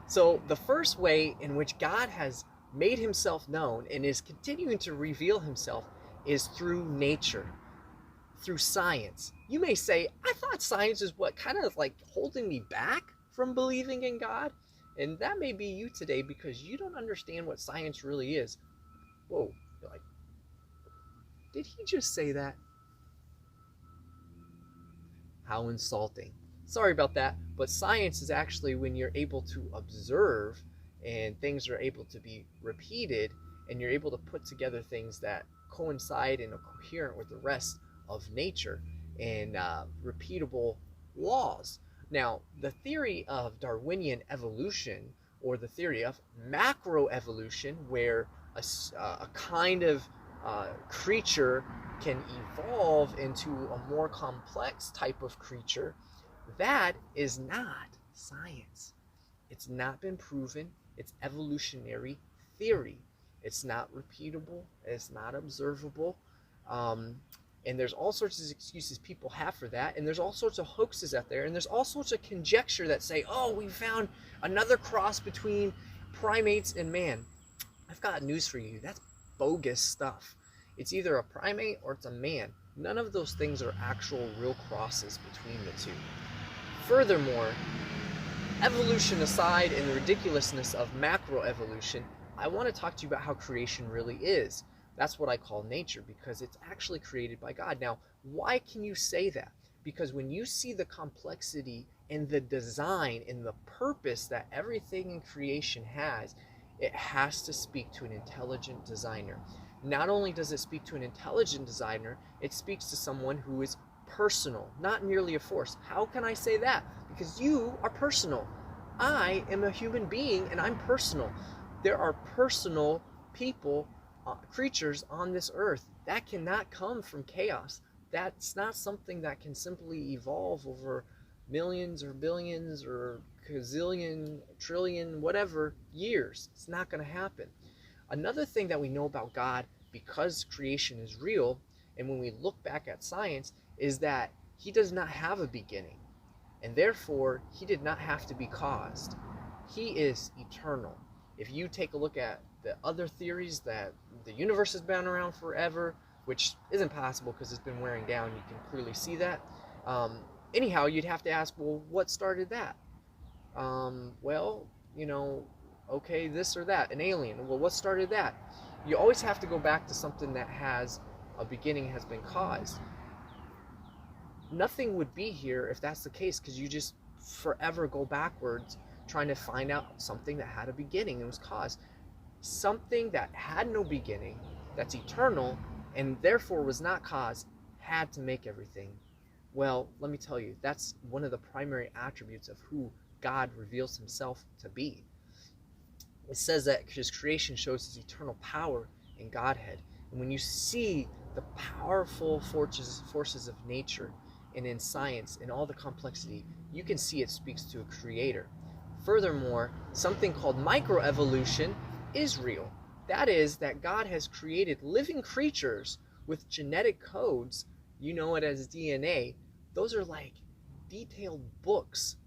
So the first way in which God has made himself known and is continuing to reveal himself is through nature, through science. You may say, I thought science is what kind of like holding me back from believing in God. And that may be you today because you don't understand what science really is. Whoa, you're like, did he just say that? How insulting. Sorry about that, but science is actually when you're able to observe and things are able to be repeated and you're able to put together things that coincide and are coherent with the rest of nature and repeatable laws. Now, the theory of Darwinian evolution or the theory of macroevolution, where a kind of creature can evolve into a more complex type of creature, that is not science. It's not been proven. It's evolutionary theory. It's not repeatable. It's not observable. Um, and there's all sorts of excuses people have for that. And there's all sorts of hoaxes out there. And there's all sorts of conjecture that say, oh, we found another cross between primates and man. I've got news for you. That's bogus stuff. It's either a primate or it's a man. None of those things are actual real crosses between the two. Furthermore, evolution aside and the ridiculousness of macroevolution, I want to talk to you about how creation really is. That's what I call nature because it's actually created by God. Now, why can you say that? Because when you see the complexity and the design and the purpose that everything in creation has, it has to speak to an intelligent designer. Not only does it speak to an intelligent designer, it speaks to someone who is personal, not merely a force. How can I say that? Because you are personal. I am a human being and I'm personal. There are personal people, creatures on this earth. That cannot come from chaos. That's not something that can simply evolve over millions or billions or gazillion, trillion, whatever years. It's not going to happen. Another thing that we know about God, because creation is real, and when we look back at science, is that he does not have a beginning, and therefore he did not have to be caused. He is eternal. If you take a look at the other theories that the universe has been around forever, which isn't possible because it's been wearing down, you can clearly see that. Anyhow, you'd have to ask, well, what started that? Well, you know, okay, this or that, an alien. Well, what started that? You always have to go back to something that has a beginning, has been caused. Nothing would be here if that's the case, because you just forever go backwards trying to find out something that had a beginning and was caused. Something that had no beginning, that's eternal, and therefore was not caused, had to make everything. Well, let me tell you, that's one of the primary attributes of who God reveals himself to be. It says that his creation shows his eternal power and Godhead. And when you see the powerful forces of nature and in science and all the complexity, you can see it speaks to a creator. Furthermore, something called microevolution is real. That is that God has created living creatures with genetic codes. You know it as DNA. Those are like detailed books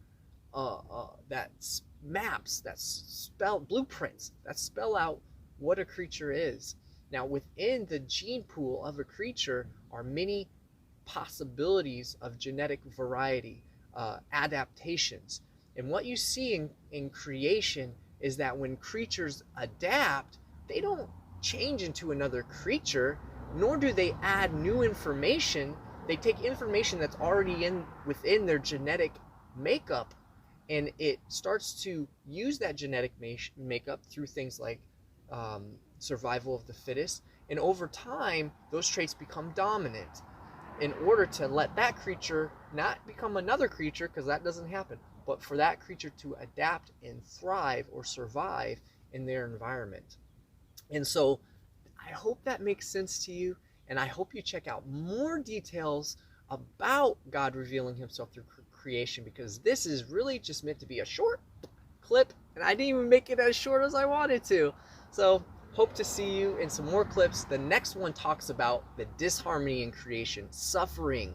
that maps, that spell blueprints that spell out what a creature is. Now, within the gene pool of a creature are many possibilities of genetic variety, adaptations. And what you see in creation is that when creatures adapt, they don't change into another creature, nor do they add new information. They take information that's already within their genetic makeup, and it starts to use that genetic makeup through things like survival of the fittest. And over time, those traits become dominant in order to let that creature not become another creature, because that doesn't happen, but for that creature to adapt and thrive or survive in their environment. And so I hope that makes sense to you, and I hope you check out more details about God revealing himself through creation, because this is really just meant to be a short clip, and I didn't even make it as short as I wanted to. So hope to see you in some more clips. The next one talks about the disharmony in creation, suffering.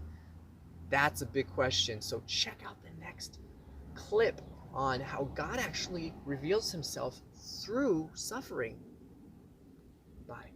That's a big question. So check out the next clip on how God actually reveals himself through suffering. Bye.